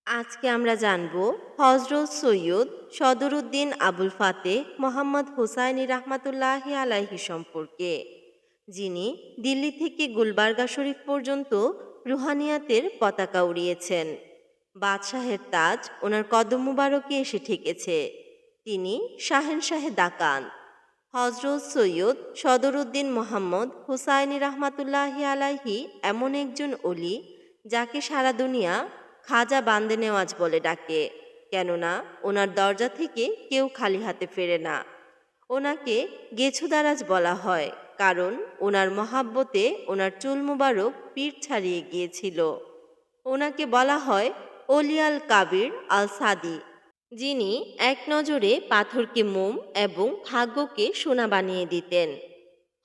আজকে আমরা জানব হজরত সৈয়দ সদরুদ্দিন আবুল ফাতেহ মোহাম্মদ হুসাইনি রহমাতুল্লাহি আলাইহি সম্পর্কে, যিনি দিল্লি থেকে গুলবার্গা শরীফ পর্যন্ত রুহানিয়াতের পতাকা উড়িয়েছেন। বাদশাহের তাজ ওনার কদম মুবারকে এসে ঠেকেছে। তিনি শাহেনশাহে দাকান। হজরত সৈয়দ সদরুদ্দিন মোহাম্মদ হুসাইনি রহমাতুল্লাহি আলাইহি এমন একজন অলি, যাকে সারা দুনিয়া খাজা বান্দে নেওয়াজ বলে ডাকে। কেননা ওনার দরজা থেকে কেউ খালি হাতে ফেরে না। ওনাকে গেছুদারাজ বলা হয়, কারণ ওনার মহাব্বতে ওনার চুল মুবারক পিঠ ছাড়িয়ে গিয়েছিল। ওনাকে বলা হয় অলিয়াল কাবির আল সাদি, যিনি এক নজরে পাথরকে মোম এবং ভাগ্যকে সোনা বানিয়ে দিতেন।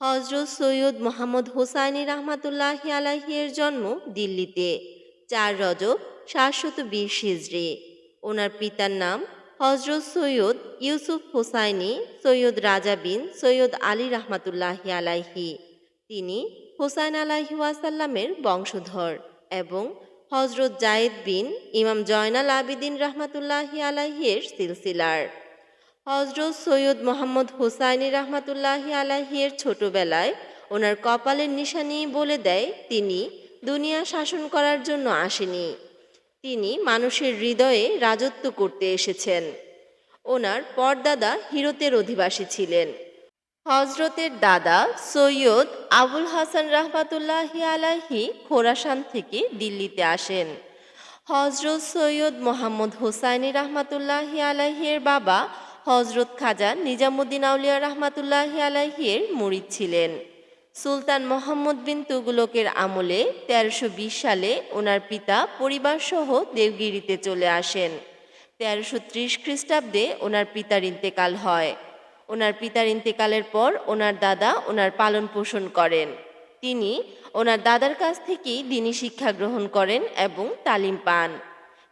হজরত সৈয়দ মোহাম্মদ হোসাইনি রহমাতুল্লাহি আলাইহির জন্ম দিল্লিতে 4 রজব 720 হিজরি। ওনার পিতার নাম হজরত সৈয়দ ইউসুফ হোসাইনি সৈয়দ রাজা বিন সৈয়দ আলী রহমাতুল্লাহি আলাইহি। তিনি হোসাইন আলাইহি ওয়াসাল্লামের বংশধর এবং হজরত জায়েদ বিন ইমাম জয়নাল আবিদিন রহমাতুল্লাহি আলাইহির সিলসিলার। হজরত সৈয়দ মোহাম্মদ হোসাইনি রহমাতুল্লাহি আলাইহির ছোটবেলায় ওনার কপালের নিশানি বলে দেয় তিনি দুনিয়া শাসন করার জন্য আসেনি, তিনি মানুষের হৃদয়ে রাজত্ব করতে এসেছেন। ওনার পরদাদা হিরতের অধিবাসী ছিলেন। হজরতের দাদা সৈয়দ আবুল হাসান রহমাতুল্লাহি আলাইহি খোরাসান থেকে দিল্লিতে আসেন। হজরত সৈয়দ মোহাম্মদ হোসাইনি রহমাতুল্লাহি আলাইহির বাবা হজরত খাজা নিজামুদ্দিন আউলিয়া রহমাতুল্লাহি আলাইহির মুরিদ ছিলেন। সুলতান মোহাম্মদ বিন তুগলকের আমলে 1320 সালে ওনার পিতা পরিবারসহ দেওগিরিতে চলে আসেন। 1330 খ্রিস্টাব্দে ওনার পিতার ইন্তেকাল হয়। ওনার পিতার ইন্তেকালের পর ওনার দাদা ওনার পালন পোষণ করেন। তিনি ওনার দাদার কাছ থেকেই দ্বীনি শিক্ষা গ্রহণ করেন এবং তালিম পান।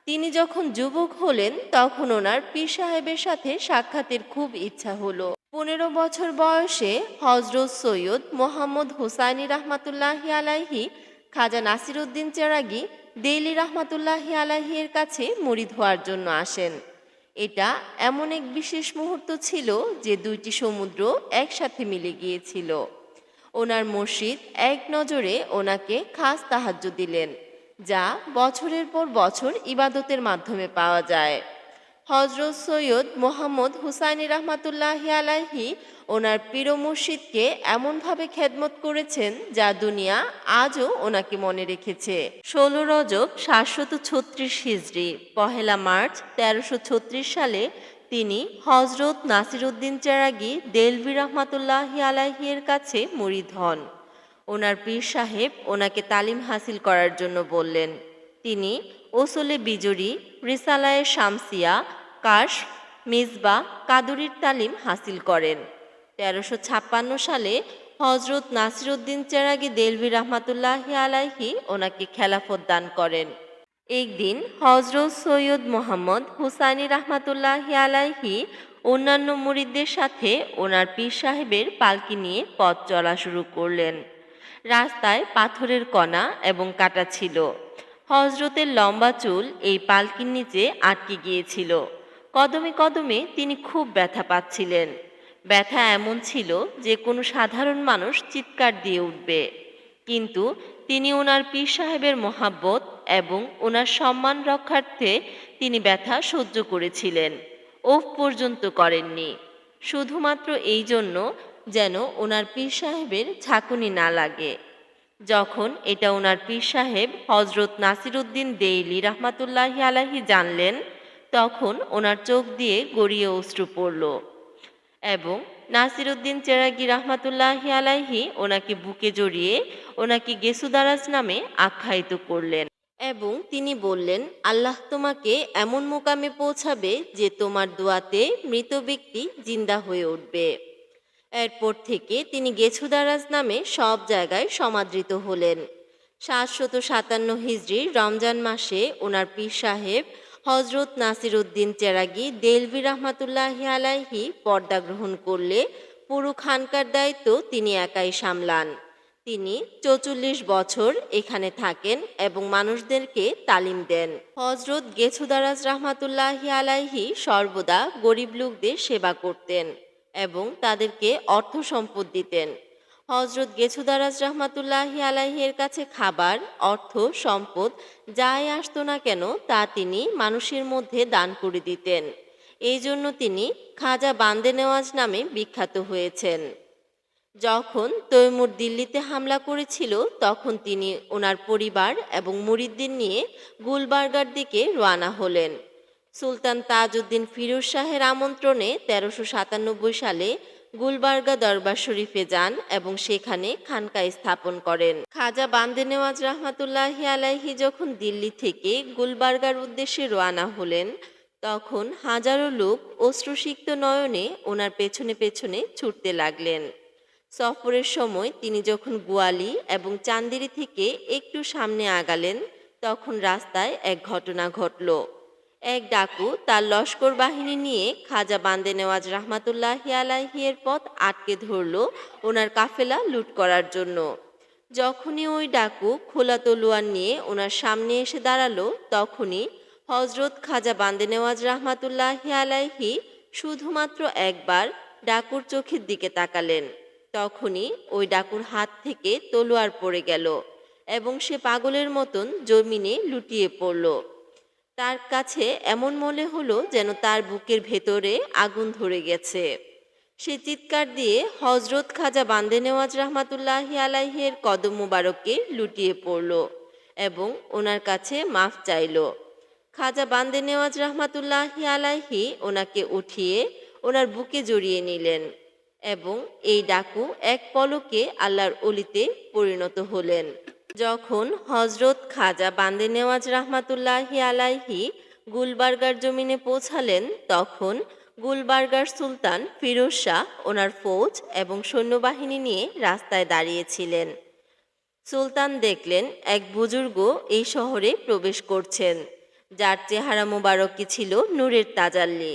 তিনি যখন যুবক হলেন তখন ওনার পীর সাহেবের সাথে সাক্ষাতের খুব ইচ্ছা হলো। 15 বছর বয়সে হজরত সৈয়দ মোহাম্মদ হুসাইনি রহমাতুল্লাহি আলাইহি খাজা নাসিরউদ্দিন চেরাগি দেইলি রহমাতুল্লাহি আলাইহির কাছে মুরিদ হওয়ার জন্য আসেন। এটা এমন এক বিশেষ মুহূর্ত ছিল যে দুইটি সমুদ্র একসাথে মিলে গিয়েছিল। ওনার মুর্শিদ এক নজরে ওনাকে খাস তাহাজ্জুদ দিলেন, যা বছরের পর বছর ইবাদতের মাধ্যমে পাওয়া যায়। হজরত সৈয়দ মোহাম্মদ হুসাইনি রহমাতুল্লাহি আলাইহি ওনার পীর মুর্শিদকে এমনভাবে খেদমত করেছেন যা দুনিয়া আজও ওনাকে মনে রেখেছে। 16 রজব 736 হিজরি 1 মার্চ 1336 সালে তিনি হজরত নাসিরউদ্দিন চেরাগি দেলভি রহমাতুল্লাহি আলাইহির কাছে মুরিদ হন। ওনার পীর সাহেব ওনাকে তালিম হাসিল করার জন্য বললেন। তিনি ওসলে বিজরি, রিসালায়ে শামসিয়া, কাশ, মিসবা, কাদুরির তালিম হাসিল করেন। 1356 সালে হজরত নাসিরউদ্দিন চেরাগি দেলভি রহমাতুল্লাহি আলাইহি ওনাকে খেলাফত দান করেন। একদিন হজরত সৈয়দ মোহাম্মদ হুসাইনি রহমাতুল্লাহি আলাইহি অন্যান্য মুরিদদের সাথে ওনার পীর সাহেবের পালকি নিয়ে পথ চলা শুরু করলেন। রাস্তায় পাথরের কণা এবং কাঁটা ছিল। হজরতের লম্বা চুল এই পালকির নিচে আটকে গিয়েছিল। কদমে কদমে তিনি খুব ব্যথা পাচ্ছিলেন। ব্যথা এমন ছিল যে কোনো সাধারণ মানুষ চিৎকার দিয়ে উঠবে, কিন্তু তিনি ওনার পীর সাহেবের মহাব্বত এবং ওনার সম্মান রক্ষার্থে তিনি ব্যথা সহ্য করেছিলেন, ওফ পর্যন্ত করেননি, শুধুমাত্র এই জন্য যেন ওনার পীর সাহেবের ঝাঁকুনি না লাগে। যখন এটা ওনার পীর সাহেব হজরত নাসিরউদ্দিন দেইলি রহমাতুল্লাহি আলাইহি জানলেন, তখন ওনার চোখ দিয়ে গড়িয়ে অশ্রু পড়ল এবং নাসিরউদ্দিন চেরাগি রহমাতুল্লাহি আলাইহি ওনাকে বুকে জড়িয়ে ওনাকে গেসুদারাজ নামে আখ্যায়িত করলেন এবং তিনি বললেন, আল্লাহ তোমাকে এমন মোকামে পৌঁছাবে যে তোমার দোয়াতে মৃত ব্যক্তি জিন্দা হয়ে উঠবে। এরপর থেকে তিনি গেছুদারাজ নামে সব জায়গায় সমাদৃত হলেন। 757 হিজরির রমজান মাসে ওনার পীর সাহেব হজরত নাসিরউদ্দিন চেরাগি দেলভি রহমাতুল্লাহি আলাইহি পর্দা গ্রহণ করলে পুরো খানকার দায়িত্ব তিনি একাই সামলান। তিনি ৪৪ বছর এখানে থাকেন এবং মানুষদেরকে তালিম দেন। হজরত গেছুদারাজ রাহমাতুল্লাহি আলাইহি সর্বদা গরিব লোকদের সেবা করতেন এবং তাদেরকে অর্থ সম্পদ দিতেন। হজরত গেছুদারাজ রাহমাতুল্লাহি আলাইহির কাছে খাবার, অর্থ, সম্পদ যাই আসতো না কেন তা তিনি মানুষের মধ্যে দান করে দিতেন। এই জন্য তিনি খাজা বান্দে নেওয়াজ নামে বিখ্যাত হয়েছেন। যখন তৈমুর দিল্লিতে হামলা করেছিল তখন তিনি ওনার পরিবার এবং মুরিদদের নিয়ে গুলবার্গার দিকে রওনা হলেন। সুলতান তাজউদ্দিন ফিরোজ শাহের আমন্ত্রণে ১৩৯৭ সালে গুলবার্গা দরবার শরীফে যান এবং সেখানে খানকা স্থাপন করেন। খাজা বান্দে নেওয়াজ রহমাতুল্লাহি আলাইহি যখন দিল্লি থেকে গুলবার্গার উদ্দেশ্যে রওনা হলেন তখন হাজারো লোক অশ্রুসিক্ত নয়নে ওনার পেছনে পেছনে ছুটতে লাগলেন। সফরের সময় তিনি যখন গোয়ালি এবং চান্দিরি থেকে একটু সামনে আগালেন তখন রাস্তায় এক ঘটনা ঘটল। এক ডাকু তার লস্কর বাহিনী নিয়ে খাজা বান্দে নেওয়াজ রহমাতুল্লাহি আলাইহি এর পথ আটকে ধরল ওনার কাফেলা লুট করার জন্য। যখনই ওই ডাকু খোলা তলোয়ার নিয়ে ওনার সামনে এসে দাঁড়ালো তখনই হজরত খাজা বান্দে নেওয়াজ রহমাতুল্লাহি আলাইহি শুধুমাত্র একবার ডাকুর চোখের দিকে তাকালেন। তখনই ওই ডাকুর হাত থেকে তলোয়ার পড়ে গেল এবং সে পাগলের মতন জমিনে লুটিয়ে পড়ল। তার কাছে এমন মনে হলো যেন তার বুকের ভেতরে আগুন ধরে গেছে। সে চিৎকার দিয়ে হজরত খাজা বান্দে নেওয়াজ রহমাতুল্লাহি আলাইহির কদম মুবারকে লুটিয়ে পড়ল এবং ওনার কাছে মাফ চাইল। খাজা বান্দে নেওয়াজ রহমাতুল্লাহি আলাইহি ওনাকে উঠিয়ে ওনার বুকে জড়িয়ে নিলেন এবং এই ডাকু এক পলকে আল্লাহর অলিতে পরিণত হলেন। যখন হজরত খাজা বান্দে নেওয়াজ রহমাতুল্লাহি আলাইহি গুলবার্গার জমিনে পৌঁছালেন তখন গুলবার্গার সুলতান ফিরোজ শাহ ওনার ফৌজ এবং সৈন্যবাহিনী নিয়ে রাস্তায় দাঁড়িয়েছিলেন। সুলতান দেখলেন এক বুজুর্গ এই শহরে প্রবেশ করছেন, যার চেহারা মোবারকই ছিল নূরের তাজাল্লি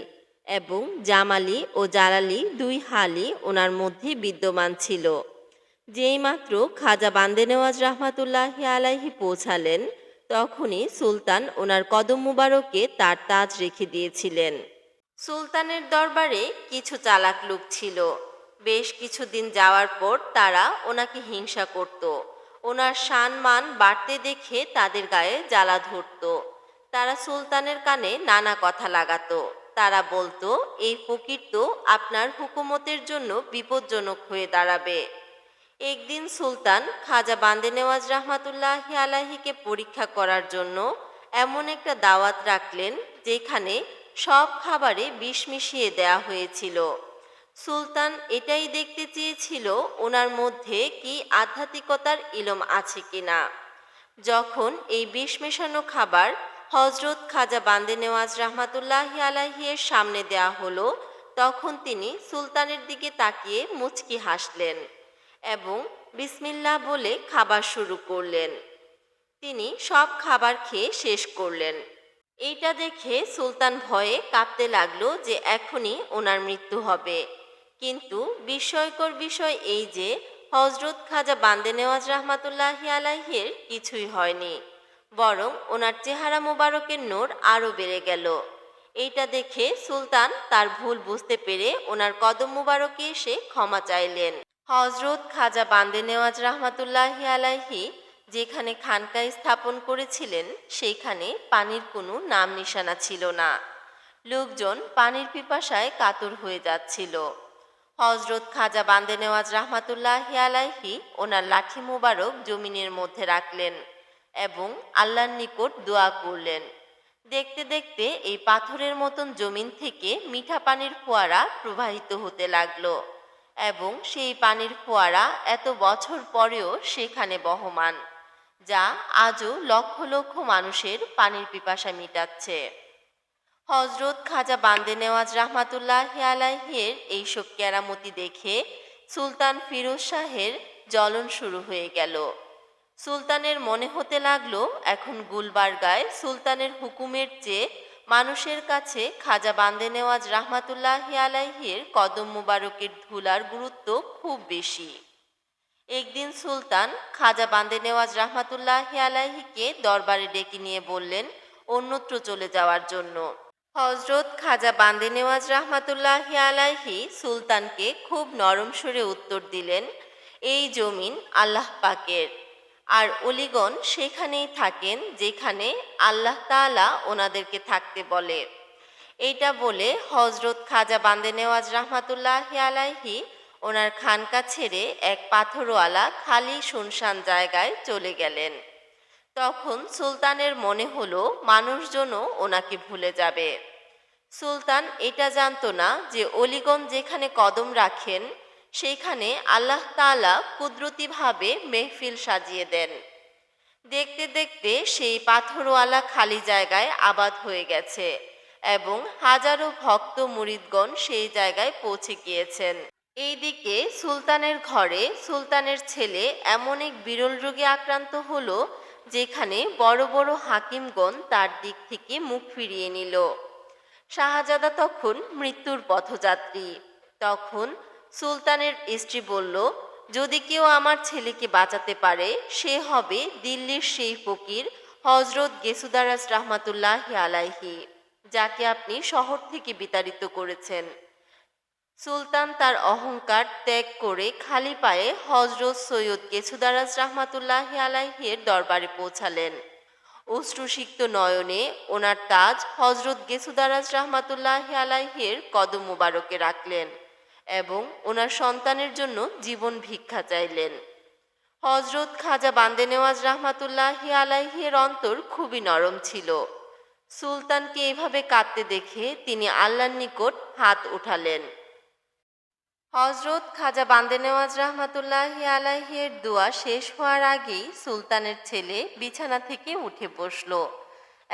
এবং জামালি ও জালালি দুই হালই ওনার মধ্যে বিদ্যমান ছিল। যেইমাত্র খাজা বান্দে নেওয়াজ রহমাতুল্লাহি আলাইহি পৌঁছালেন তখনই সুলতান ওনার কদম মুবারকে তার তাজ রেখে দিয়েছিলেন। সুলতানের দরবারে কিছু চালাক লোক ছিল। বেশ কিছুদিন যাওয়ার পর তারা ওনাকে হিংসা করত। ওনার সম্মান বাড়তে দেখে তাদের গায়ে জ্বালা ধরত। তারা সুলতানের কানে নানা কথা লাগাতো। তারা বলতো, এই ফকির তো আপনার হুকুমতের জন্য বিপজ্জনক হয়ে দাঁড়াবে। একদিন সুলতান খাজা বান্দে নেওয়াজ রহমাতুল্লাহি আলাইহিকে পরীক্ষা করার জন্য এমন একটা দাওয়াত রাখলেন যেখানে সব খাবারে বিষ মিশিয়ে দেয়া হয়েছিল। সুলতান এটাই দেখতে চেয়েছিল ওনার মধ্যে কি আধ্যাত্মিকতার ইলম আছে কিনা। যখন এই বিষ মেশানো খাবার হজরত খাজা বান্দে নেওয়াজ রহমাতুল্লাহি আলাইহি এর সামনে দেয়া হলো তখন তিনি সুলতানের দিকে তাকিয়ে মুচকি হাসলেন এবং বিসমিল্লাহ বলে খাবার শুরু করলেন। তিনি সব খাবার খেয়ে শেষ করলেন। এইটা দেখে সুলতান ভয়ে কাঁপতে লাগলো যে এখনই ওনার মৃত্যু হবে। কিন্তু বিস্ময়কর বিষয় এই যে হজরত খাজা বান্দে নেওয়াজ রহমাতুল্লাহি আলাইহির কিছুই হয়নি, বরং ওনার চেহারা মোবারকের নূর আরও বেড়ে গেল। এইটা দেখে সুলতান তার ভুল বুঝতে পেরে ওনার কদম মুবারকে এসে ক্ষমা চাইলেন। হজরত খাজা বান্দে নেওয়াজ রহমাতুল্লাহি আলাইহি যেখানে খানকা স্থাপন করেছিলেন সেইখানে পানির কোনো নাম নিশানা ছিল না। লোকজন পানির পিপাসায় কাতর হয়ে যাচ্ছিল। হজরত খাজা বান্দে নেওয়াজ রহমাতুল্লাহি আলাইহি ওনার লাঠি মুবারক জমিনের মধ্যে রাখলেন এবং আল্লাহর নিকট দোয়া করলেন। দেখতে দেখতে এই পাথরের মতন জমিন থেকে মিঠা পানির ফোয়ারা প্রবাহিত হতে লাগলো এবং সেই পানির ফোয়ারা এত বছর পরেও সেখানে বহমান, যা আজও লক্ষ লক্ষ মানুষের পানির পিপাসা মিটাচ্ছে। হজরত খাজা বান্দে নেওয়াজ রহমাতুল্লাহি আলাইহির এইসব কেরামতি দেখে সুলতান ফিরোজ শাহের জ্বলন শুরু হয়ে গেল। সুলতানের মনে হতে লাগলো এখন গুলবার্গায় সুলতানের হুকুমের চেয়ে মানুষের কাছে খাজা বান্দে নেওয়াজ রহমাতুল্লাহি আলাইহির কদম মুবারকের ধুলার গুরুত্ব খুব বেশি। একদিন সুলতান খাজা বান্দে নেওয়াজ রাহমাতুল্লাহি আলাইহিকে দরবারে ডেকে নিয়ে বললেন অন্যত্র চলে যাওয়ার জন্য। হজরত খাজা বান্দে নেওয়াজ রাহমাতুল্লাহি আলাইহি সুলতানকে খুব নরম সুরে উত্তর দিলেন, এই জমিন আল্লাহ পাকের, আর অলিগণ সেখানেই থাকেন যেখানে আল্লাহ তাআলা ওনাদেরকে থাকতে বলে। এইটা বলে হজরত খাজা বান্দে নেওয়াজ রাহমাতুল্লাহি আলাইহি ওনার খানকা ছেড়ে এক পাথরওয়ালা খালি শুনশান জায়গায় চলে গেলেন। তখন সুলতানের মনে হলো মানুষজনও ওনাকে ভুলে যাবে। সুলতান এটা জানতো না যে অলিগণ যেখানে কদম রাখেন সেইখানে আল্লাহ তাআলা কুদরতিভাবে মেহফিল সাজিয়ে দেন। দেখতে দেখতে সেই পাথরওয়ালা খালি জায়গায় আবাদ হয়ে গেছে এবং হাজারো ভক্ত মুরিদগণ সেই জায়গায় পৌঁছে গিয়েছেন। এইদিকে সুলতানের ঘরে সুলতানের ছেলে এমন এক বিরল রোগে আক্রান্ত হলো যেখানে বড় বড় হাকিমগণ তার দিক থেকে মুখ ফিরিয়ে নিল। শাহজাদা তখন মৃত্যুর পথযাত্রী। তখন সুলতানের স্ত্রী বলল, যদি কেউ আমার ছেলেকে বাঁচাতে পারে সে হবে দিল্লির সেই ফকির হজরত গেসুদারাস রাহমাতুল্লাহি আলাইহি, যাকে আপনি শহর থেকে বিতাড়িত করেছেন। সুলতান তার অহংকার ত্যাগ করে খালি পায়ে হজরত সৈয়দ গেসুদারাস রাহমাতুল্লাহি আলাইহির দরবারে পৌঁছালেন। অশ্রুসিক্ত নয়নে ওনার তাজ হজরত গেসুদারাস রাহমাতুল্লাহি আলাইহির কদম মুবারকে রাখলেন এবং ওনার সন্তানের জন্য জীবন ভিক্ষা চাইলেন। হজরত খাজা বান্দে নেওয়াজ রাহমাতুল্লাহি আলাইহির অন্তর খুবই নরম ছিল। সুলতানকে এভাবে কাঁদতে দেখে তিনি আল্লাহর নিকট হাত উঠালেন। হজরত খাজা বান্দে নেওয়াজ রাহমাতুল্লাহি আলাইহির দোয়া শেষ হওয়ার আগেই সুলতানের ছেলে বিছানা থেকে উঠে বসল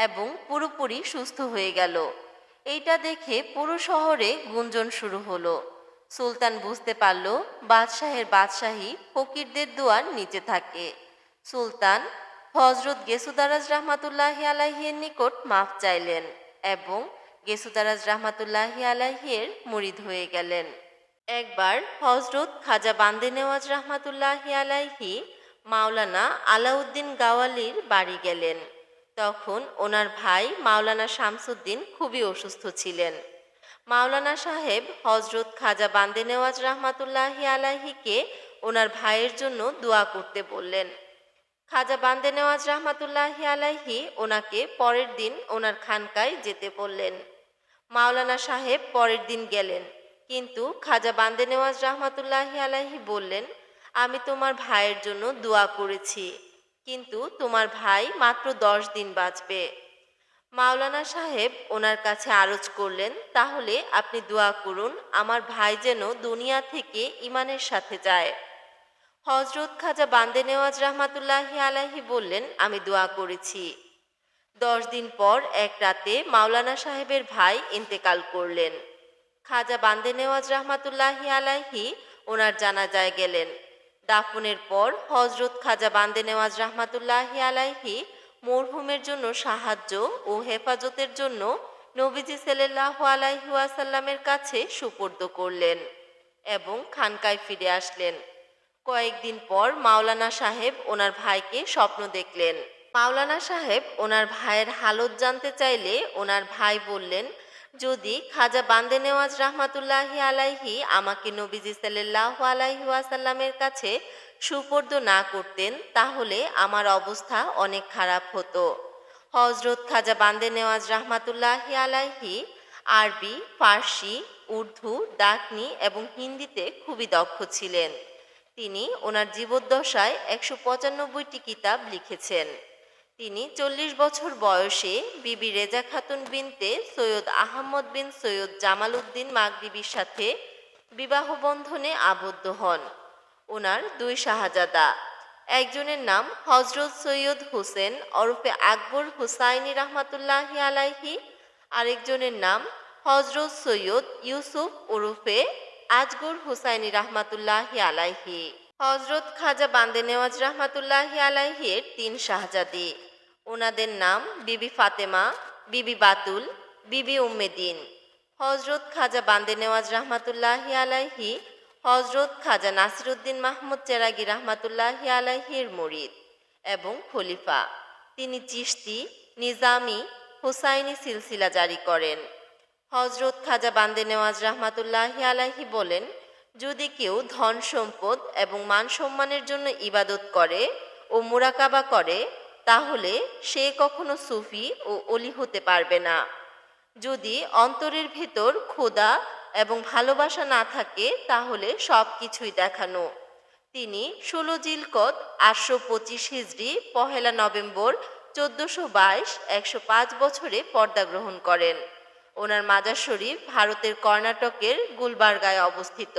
এবং পুরোপুরি সুস্থ হয়ে গেল। এইটা দেখে পুরো শহরে গুঞ্জন শুরু হলো। সুলতান বুঝতে পারল বাদশাহের বাদশাহী ফকিরদের দোয়ার নিচে থাকে। সুলতান হজরত গেসুদারাজ রাহমাতুল্লাহি আলাইহির নিকট মাফ চাইলেন এবং গেসুদারাজ রাহমাতুল্লাহি আলাইহির মুরিদ হয়ে গেলেন। একবার হজরত খাজা বান্দে নেওয়াজ রাহমাতুল্লাহি আলাইহি মাওলানা আলাউদ্দিন গাওয়ালির বাড়ি গেলেন। তখন ওনার ভাই মাওলানা শামসুদ্দিন খুবই অসুস্থ ছিলেন। মাওলানা সাহেব হজরত খাজা বান্দে নেওয়াজ রাহমাতুল্লাহি আলাইহিকে ওনার ভাইয়ের জন্য দোয়া করতে বললেন। খাজা বান্দে নেওয়াজ রাহমাতুল্লাহি আলাইহি ওনাকে পরের দিন ওনার খানকায় যেতে বললেন। মাওলানা সাহেব পরের দিন গেলেন, কিন্তু খাজা বান্দে নেওয়াজ রাহমাতুল্লাহি আলাইহি বললেন, আমি তোমার ভাইয়ের জন্য দোয়া করেছি, কিন্তু তোমার ভাই মাত্র 10 দিন বাঁচবে। মাওলানা সাহেব ওনার কাছে আরজ করলেন, তাহলে আপনি দোয়া করুন আমার ভাই যেন দুনিয়া থেকে ঈমানের সাথে যায়। হজরত খাজা বান্দে নেওয়াজ রাহমাতুল্লাহি আলাইহি বললেন, আমি দোয়া করেছি। 10 দিন পর এক রাতে মাওলানা সাহেবের ভাই ইন্তেকাল করলেন। খাজা বান্দে নেওয়াজ রাহমাতুল্লাহি আলাইহি ওনার জানাজায় গেলেন। দাফনের পর হজরত খাজা বান্দে নেওয়াজ রাহমাতুল্লাহি আলাইহি মরহুমের জন্য সাহায্য ও হেফাজতের জন্য নবীজি সাল্লাল্লাহু আলাইহি ওয়াসাল্লামের কাছে সুপর্দ করলেন এবং খানকায় ফিরে আসলেন। কয়েকদিন পর মাওলানা সাহেব ওনার ভাইকে স্বপ্ন দেখলেন। মাওলানা সাহেব ওনার ভাইয়ের হালত জানতে চাইলে ওনার ভাই বললেন, যদি খাজা বান্দে নেওয়াজ রাহমাতুল্লাহি আলাইহি আমাকে নবীজি সাল্লাল্লাহু আলাইহি ওয়াসাল্লামের কাছে সুপর্দ না করতেন তাহলে আমার অবস্থা অনেক খারাপ হতো। হজরত খাজা বান্দে নেওয়াজ রাহমাতুল্লাহি আলাইহি আরবি, ফার্সি, উর্দু, ডাকনি এবং হিন্দিতে খুবই দক্ষ ছিলেন। তিনি ওনার জীবদ্দশায় 195টি কিতাব লিখেছেন। তিনি 40 বছর বয়সে বিবি রেজা খাতুন বিনতে সৈয়দ আহমদ বিন সৈয়দ জামাল উদ্দিন মাগরিবির সাথে বিবাহ বন্ধনে আবদ্ধ হন। ওনার 2 শাহজাদা, একজনের নাম হজরত সৈয়দ হোসেন ওরফে আকবর হুসাইনি রহমাতুল্লাহি আলাইহি, আরেকজনের নাম হজরত সৈয়দ ইউসুফ ওরফে আজগর হুসাইনি রহমাতুল্লাহি আলাইহি। হজরত খাজা বান্দে নেওয়াজ রহমাতুল্লাহি আলাইহির 3 শাহজাদি, ওনাদের নাম বিবি ফাতেমা, বিবি বাতুল, বিবি উম্মে দিন। হজরত খাজা বান্দে নেওয়াজ রহমাতুল্লাহি আলাইহি হজরত খাজা নাসিরুদ্দিন মাহমুদ চেরাগি রহমাতুল্লাহি আলাইহির মুরিদ এবং খলিফা। তিনি চিশতি, নিজামি, হুসাইনি সিলসিলা জারি করেন। হজরত খাজা বান্দে নেওয়াজ রহমাতুল্লাহি আলাইহি বলেন, যদি কেউ ধন সম্পদ এবং মান সম্মানের জন্য ইবাদত করে ও মুরাকাবা করে, তাহলে সে কখনো সুফি ও অলি হতে পারবে না। যদি অন্তরের ভেতর ক্ষুধা এবং ভালোবাসা না থাকে, তাহলে সব কিছুই দেখানো। তিনি ১৬ জিলকদ ৮২৫ হিজরি ১ নভেম্বর ১৪২২ ১০৫ বছরে পর্দা গ্রহণ করেন। ওনার মাজার শরীফ ভারতের কর্ণাটকের গুলবার্গায় অবস্থিত।